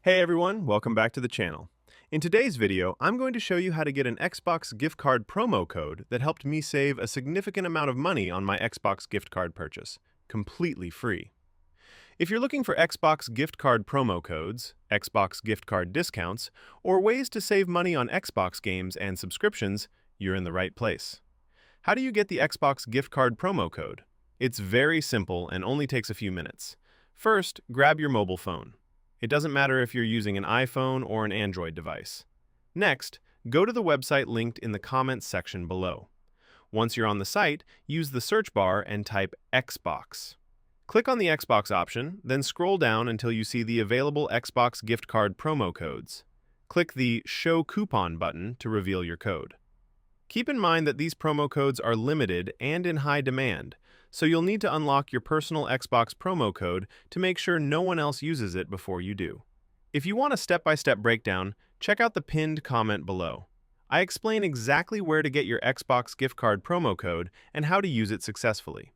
Hey everyone, welcome back to the channel. In today's video, I'm going to show you how to get an Xbox gift card promo code that helped me save a significant amount of money on my Xbox gift card purchase, completely free. If you're looking for Xbox gift card promo codes, Xbox gift card discounts, or ways to save money on Xbox games and subscriptions, you're in the right place. How do you get the Xbox gift card promo code? It's very simple and only takes a few minutes. First, grab your mobile phone. It doesn't matter if you're using an iPhone or an Android device. Next, go to the website linked in the comments section below. Once you're on the site, use the search bar and type Xbox. Click on the Xbox option, then scroll down until you see the available Xbox gift card promo codes. Click the Show Coupon button to reveal your code. Keep in mind that these promo codes are limited and in high demand, so you'll need to unlock your personal Xbox promo code to make sure no one else uses it before you do. If you want a step-by-step breakdown, check out the pinned comment below. I explain exactly where to get your Xbox gift card promo code and how to use it successfully.